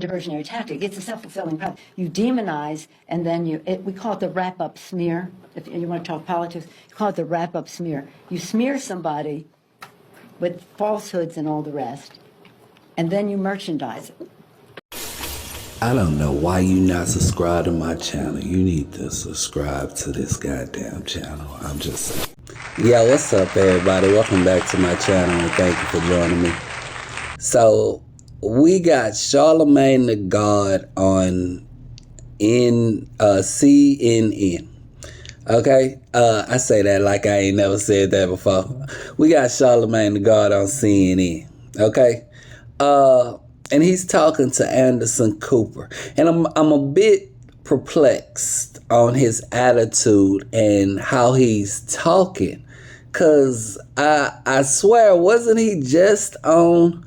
diversionary tactic. It's a self-fulfilling prophecy. You demonize, and then we call it the wrap-up smear. If you want to talk politics, you call it the wrap-up smear. You smear somebody with falsehoods and all the rest, and then you merchandise it. I don't know why you not subscribed to my channel. You need to subscribe to this goddamn channel. I'm just saying. Yo, what's up, everybody? Welcome back to my channel, and thank you for joining me. So, we got Charlamagne tha God on CNN. Okay? I say that like I ain't never said that before. We got Charlamagne tha God on CNN. Okay? And he's talking to Anderson Cooper. And I'm a bit perplexed on his attitude and how he's talking. Cause I swear, wasn't he just on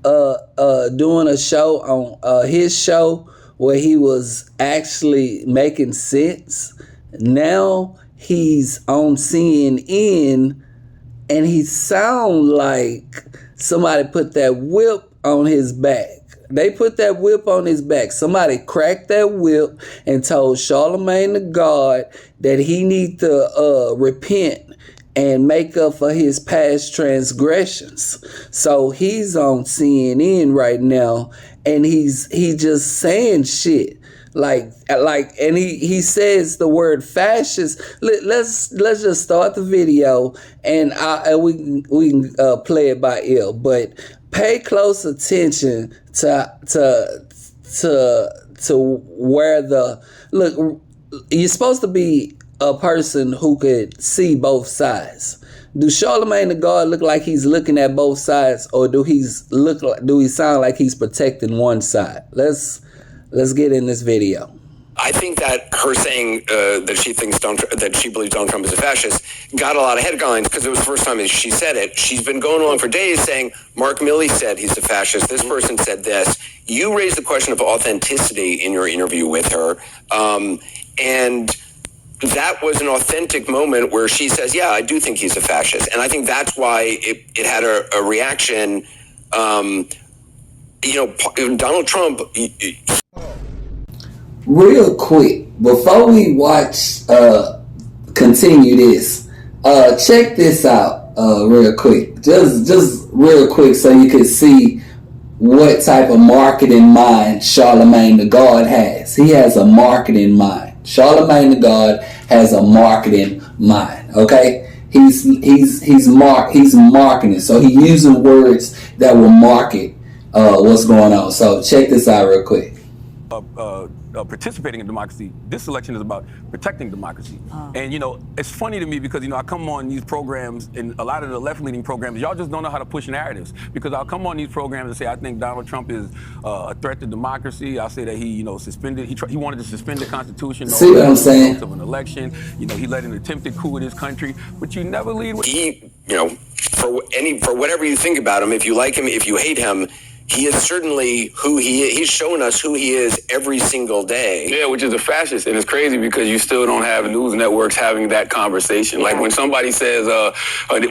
doing a show on his show where he was actually making sense? Now he's on CNN and he sound like somebody put that whip on his back. They put that whip on his back. Somebody cracked that whip and told Charlamagne tha God that he need to repent and make up for his past transgressions. So he's on CNN right now, and he's just saying shit like, and he says the word fascist. Let's just start the video, and we can play it by ear, but pay close attention to where look. You're supposed to be a person who could see both sides. Do Charlamagne tha God look like he's looking at both sides, or do he sound like he's protecting one side? Let's get in this video. I think that her saying that she believes Donald Trump is a fascist got a lot of headlines because it was the first time that she said it. She's been going along for days saying Mark Milley said he's a fascist. This person said this. You raised the question of authenticity in your interview with her, and that was an authentic moment where she says, "Yeah, I do think he's a fascist," and I think that's why it had a reaction. Donald Trump. Real quick, before we continue this, check this out real quick. Just real quick so you can see what type of marketing mind Charlamagne tha God has. He has a marketing mind. Charlamagne tha God has a marketing mind, okay? He's marketing. So he's using words that will market what's going on. So check this out real quick. Participating in democracy. This election is about protecting democracy. And it's funny to me because I come on these programs, and a lot of the left-leaning programs, y'all just don't know how to push narratives, because I'll come on these programs and say I think Donald Trump is a threat to democracy. I'll say that he suspended, he wanted to suspend the Constitution. See what I'm saying? Of an election, he led an attempted coup in this country, but you never lead with for whatever you think about him, if you like him, if you hate him, he is certainly who he is. He's showing us who he is every single day. Yeah, which is a fascist. And it's crazy because you still don't have news networks having that conversation. Like when somebody says,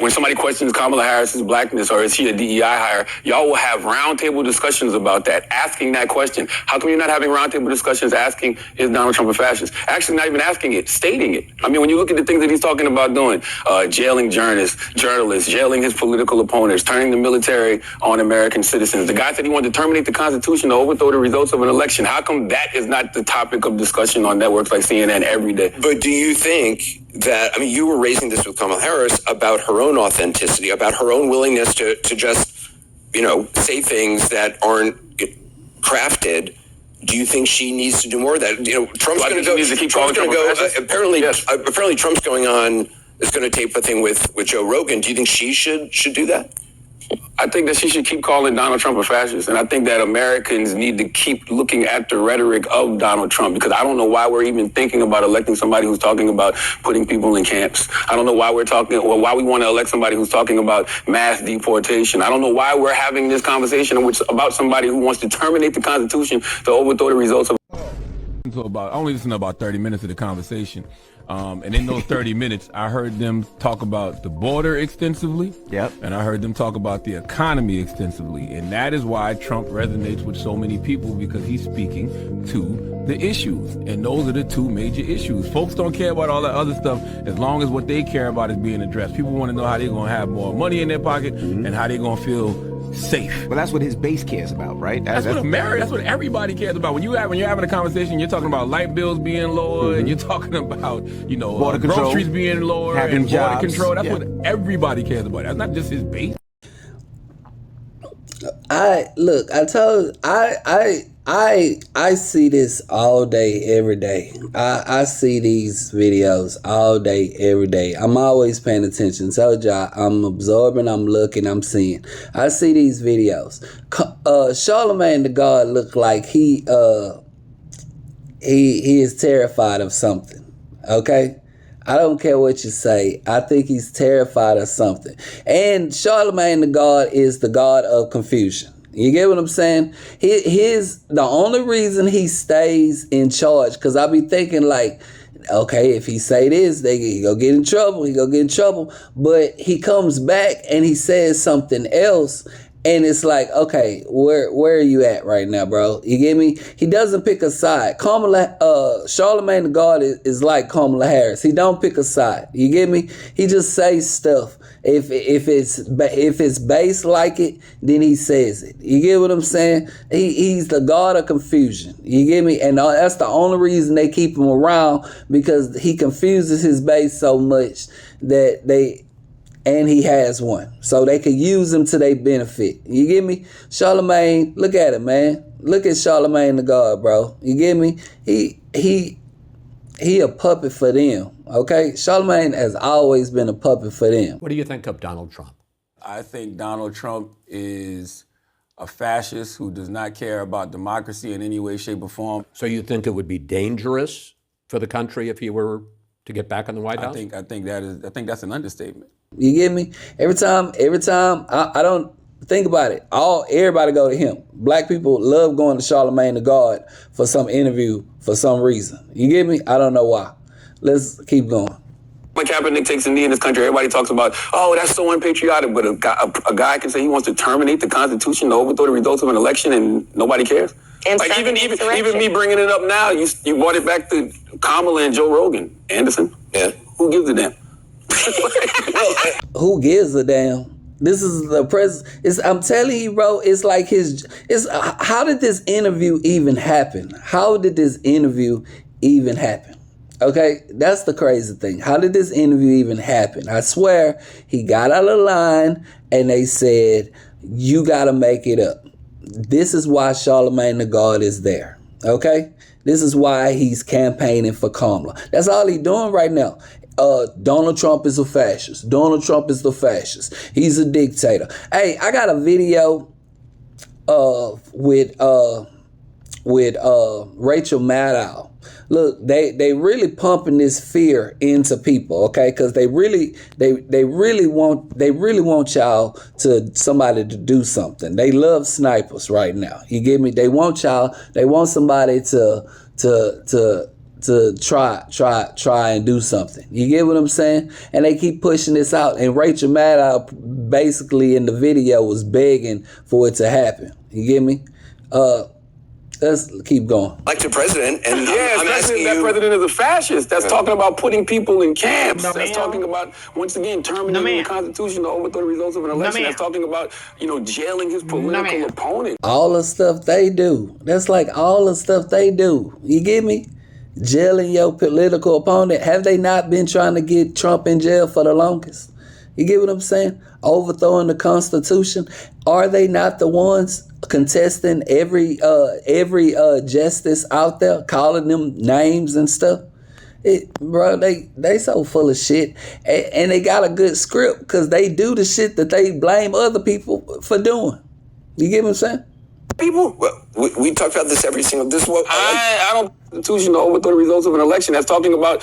when somebody questions Kamala Harris's blackness or is she a DEI hire, y'all will have roundtable discussions about that, asking that question. How come you're not having roundtable discussions asking, is Donald Trump a fascist? Actually, not even asking it, stating it. I mean, when you look at the things that he's talking about doing, jailing journalists, jailing his political opponents, turning the military on American citizens. The guy said he wanted to terminate the Constitution to overthrow the results of an election. How come that is not the topic of discussion on networks like CNN every day? But do you think that, you were raising this with Kamala Harris about her own authenticity, about her own willingness to just, say things that aren't crafted. Do you think she needs to do more of that? Trump's going to go. Apparently Trump's going on, is going to tape a thing with Joe Rogan. Do you think she should do that? I think that she should keep calling Donald Trump a fascist. And I think that Americans need to keep looking at the rhetoric of Donald Trump, because I don't know why we're even thinking about electing somebody who's talking about putting people in camps. I don't know why why we want to elect somebody who's talking about mass deportation. I don't know why we're having this conversation about somebody who wants to terminate the Constitution to overthrow the results of only listened to about 30 minutes of the conversation. And in those 30 minutes, I heard them talk about the border extensively. Yep. And I heard them talk about the economy extensively. And that is why Trump resonates with so many people, because he's speaking to the issues. And those are the two major issues. Folks don't care about all that other stuff as long as what they care about is being addressed. People want to know how they're going to have more money in their pocket and how they're going to feel safe. Well, that's what his base cares about, right? That's what everybody cares about. When you're having a conversation, you're talking about light bills being lower, and you're talking about, border control, groceries being lower, having and jobs. Border control. That's what everybody cares about. That's not just his base. I see this all day, every day. I see these videos all day, every day. I'm always paying attention. Told y'all, I'm absorbing, I'm looking, I'm seeing. I see these videos. Charlemagne the God look like he is terrified of something. Okay? I don't care what you say. I think he's terrified of something. And Charlemagne the God is the God of confusion. You get what I'm saying? The only reason he stays in charge, because I be thinking like, okay, if he say this, he go get in trouble. But he comes back and he says something else. And it's like, okay, where are you at right now, bro? You get me? He doesn't pick a side. Charlemagne the God is like Kamala Harris. He don't pick a side. You get me? He just says stuff. If it's based like it, then he says it. You get what I'm saying? He's the God of confusion. You get me? And that's the only reason they keep him around, because he confuses his base so much that and he has one. So they could use him to their benefit. You get me? Charlemagne, look at him, man. Look at Charlemagne the God, bro. You get me? He a puppet for them, okay? Charlemagne has always been a puppet for them. What do you think of Donald Trump? I think Donald Trump is a fascist who does not care about democracy in any way, shape, or form. So you think it would be dangerous for the country if he were to get back in the White House? I think that's an understatement. You get me? Every time, I don't think about it. Everybody go to him. Black people love going to Charlemagne the God for some interview for some reason. You get me? I don't know why. Let's keep going. When Kaepernick takes a knee in this country, everybody talks about, oh, that's so unpatriotic. But a guy can say he wants to terminate the Constitution to overthrow the results of an election, and nobody cares. And like even me bringing it up now, you brought it back to Kamala and Joe Rogan. Anderson, Yeah. Who gives a damn? Who gives a damn? This is the president. I'm telling you, bro. It's like how did this interview even happen? Okay, that's the crazy thing. How did this interview even happen? I swear he got out of line and they said, you got to make it up. This is why Charlemagne the God is there. Okay, this is why he's campaigning for Kamala. That's all he's doing right now. Donald Trump is a fascist. Donald Trump is the fascist. He's a dictator. Hey, I got a video with Rachel Maddow. Look, they really pumping this fear into people, okay? Because they really want y'all somebody to do something. They love snipers right now. You get me? They want somebody to try and do something. You get what I'm saying? And they keep pushing this out. And Rachel Maddow basically in the video was begging for it to happen. You get me? Let's keep going. Elected president, and I'm asking that president is a fascist. That's talking about putting people in camps. That's talking about, once again, terminating the Constitution to overthrow the results of an election. That's talking about, jailing his political opponent. All the stuff they do. That's like all the stuff they do. You get me? Jailing your political opponent. Have they not been trying to get Trump in jail for the longest? You get what I'm saying? Overthrowing the Constitution. Are they not the ones contesting every justice out there, calling them names and stuff? Bro, they so full of shit, and they got a good script because they do the shit that they blame other people for doing. You get what I'm saying? people, we talk about this every single. This is what I don't. Constitution to overthrow the results of an election. That's talking about,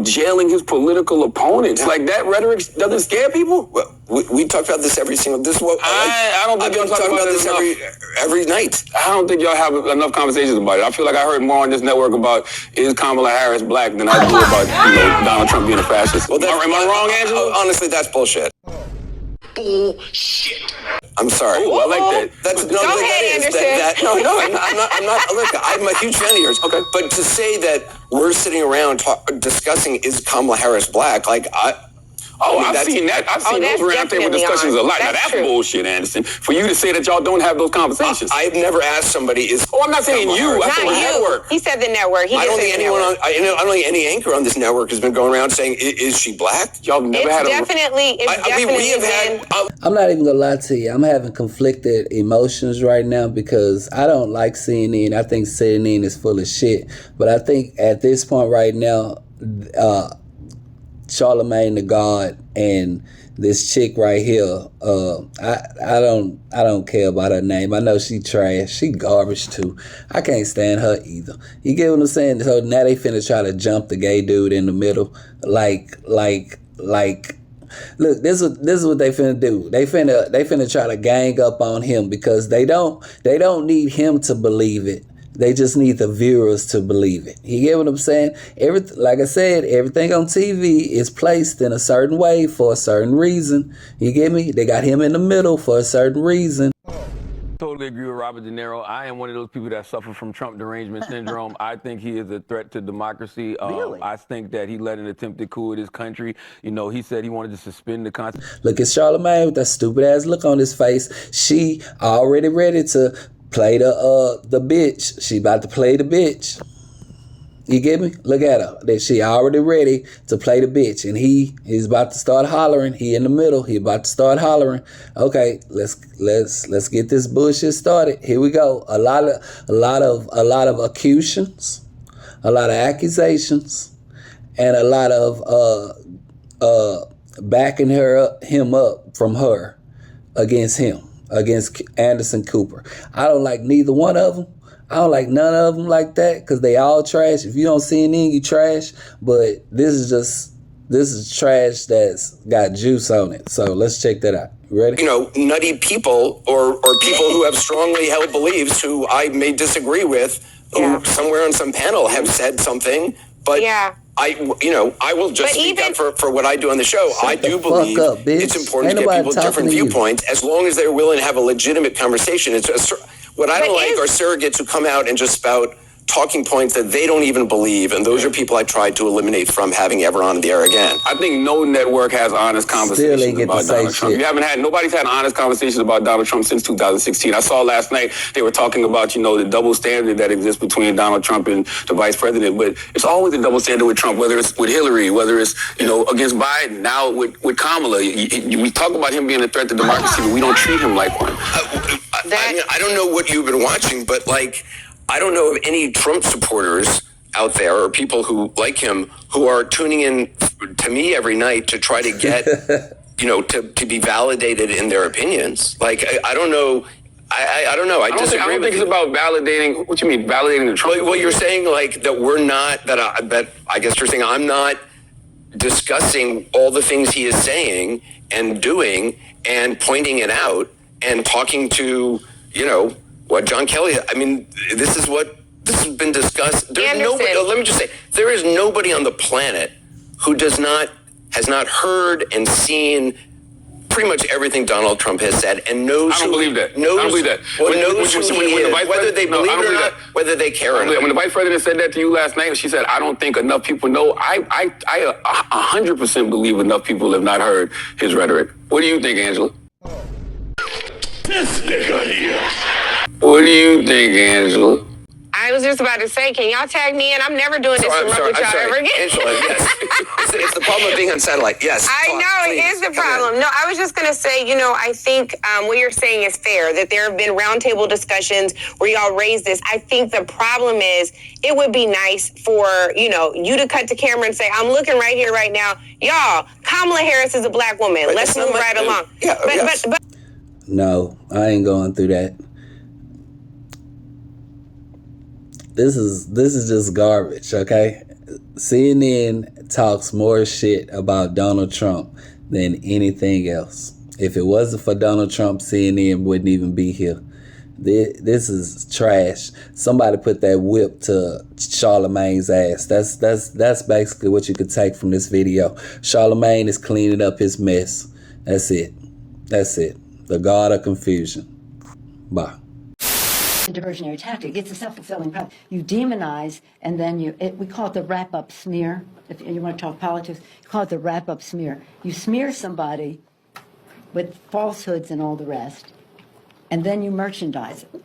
jailing his political opponents. Like, that rhetoric doesn't scare people? Well, we talk about this every single. This is what I don't think I've been y'all talk talking about this enough. every night. I don't think y'all have enough conversations about it. I feel like I heard more on this network about is Kamala Harris black than I do about Donald Trump being a fascist. Well, am I wrong, Angela? Honestly, that's bullshit. Bullshit. I'm sorry. Ooh, I like that. That's Go ahead, Anderson. No, I'm not. Look, I'm a huge fan of yours. Okay. But to say that we're sitting around discussing is Kamala Harris black, I've seen that. I've seen that's those roundtable definitely discussions on. a lot. Now, that's true. bullshit, Anderson. For you to say that y'all don't have those conversations. I've never asked somebody is. I'm not saying Kamala you. Harris I Not said the you. network. He said the network. He I did don't say think the anyone network. I don't think any anchor on this network has been going around saying, is she black? Y'all never It's had definitely we have been. had. I'm not even gonna lie to you. I'm having conflicted emotions right now because I don't like CNN. I think CNN is full of shit. But I think at this point right now, Charlamagne the God and this chick right here, I don't care about her name. I know she trash. She garbage too. I can't stand her either. You get what I'm saying? So now they finna try to jump the gay dude in the middle. Like look, this is what they finna do. They finna try to gang up on him because they don't need him to believe it. They just need the viewers to believe it. You get what I'm saying? Like I said, everything on TV is placed in a certain way for a certain reason. You get me? They got him in the middle for a certain reason. Totally agree with Robert De Niro. I am one of those people that suffer from Trump derangement syndrome. I think he is a threat to democracy. Really? I think that he led an attempted coup in his country. He said he wanted to suspend the Constitution. Look at Charlamagne with that stupid ass look on his face. She already ready to play the bitch. She about to play the bitch. You get me? Look at her. That she already ready to play the bitch, and he's about to start hollering. He in the middle. He about to start hollering. Okay, let's get this bullshit started. Here we go. A lot of accusations, a lot of accusations, and a lot of backing him up from her against him. Against Anderson Cooper. I don't like neither one of them. I don't like none of them like that because they all trash. If you don't see any, you trash. But this is trash that's got juice on it. So let's check that out. You ready? Nutty people or people who have strongly held beliefs who I may disagree with, who somewhere on some panel have said something, but I will just speak up for what I do on the show. I do believe it's important to get people different viewpoints as long as they're willing to have a legitimate conversation. What I don't like are surrogates who come out and just spout talking points that they don't even believe, and those are people I tried to eliminate from having ever on the air again. I think no network has honest conversations about Donald Trump. Nobody's had honest conversations about Donald Trump since 2016. I saw last night they were talking about, the double standard that exists between Donald Trump and the vice president, but it's always a double standard with Trump, whether it's with Hillary, whether it's, against Biden, now with Kamala. We talk about him being a threat to democracy, but we don't treat him like one. I don't know what you've been watching, but I don't know of any Trump supporters out there or people who like him who are tuning in to me every night to try to get, to be validated in their opinions. I don't know. I don't know. I disagree. I don't think it's about validating. What you mean, validating the Trump? Well, you're saying that we're not. That I guess you're saying I'm not discussing all the things he is saying and doing and pointing it out and talking to what John Kelly. I mean, this has been discussed. There's nobody. Let me just say, there is nobody on the planet who has not heard and seen pretty much everything Donald Trump has said and knows. I don't believe that. Knows, I don't believe that. Whether they believe it or not, whether they care or not. When the vice president said that to you last night, she said, "I don't think enough people know." I 100% believe enough people have not heard his rhetoric. What do you think, Angela? This nigga here. What do you think, Angela? I was just about to say, can y'all tag me in? I'm never doing this with y'all ever again. Angela, yes. It's the problem of being on satellite. Yes. I know, it is the problem. No, I was just going to say, I think what you're saying is fair, that there have been roundtable discussions where y'all raised this. I think the problem is it would be nice for, you to cut to camera and say, I'm looking right here, right now. Y'all, Kamala Harris is a black woman. But let's move right along. Yeah, but No, I ain't going through that. This is just garbage, okay? CNN talks more shit about Donald Trump than anything else. If it wasn't for Donald Trump, CNN wouldn't even be here. This is trash. Somebody put that whip to Charlemagne's ass. That's basically what you could take from this video. Charlemagne is cleaning up his mess. That's it. The God of confusion. Bye. Diversionary tactic. It's a self-fulfilling prophecy. You demonize, and then we call it the wrap-up smear. If you want to talk politics, you call it the wrap-up smear. You smear somebody with falsehoods and all the rest, and then you merchandise it.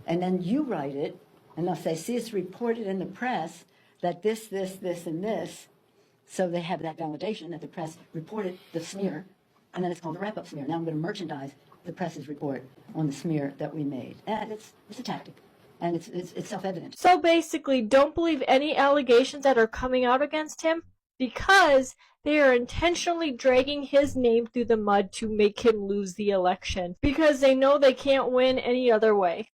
And then you write it, and they'll say, see, it's reported in the press that this, and this. So they have that validation that the press reported the smear, and then it's called the wrap-up smear. Now I'm going to merchandise the press's report on the smear that we made. And it's a tactic, and it's self-evident. So basically, don't believe any allegations that are coming out against him, because they are intentionally dragging his name through the mud to make him lose the election, because they know they can't win any other way.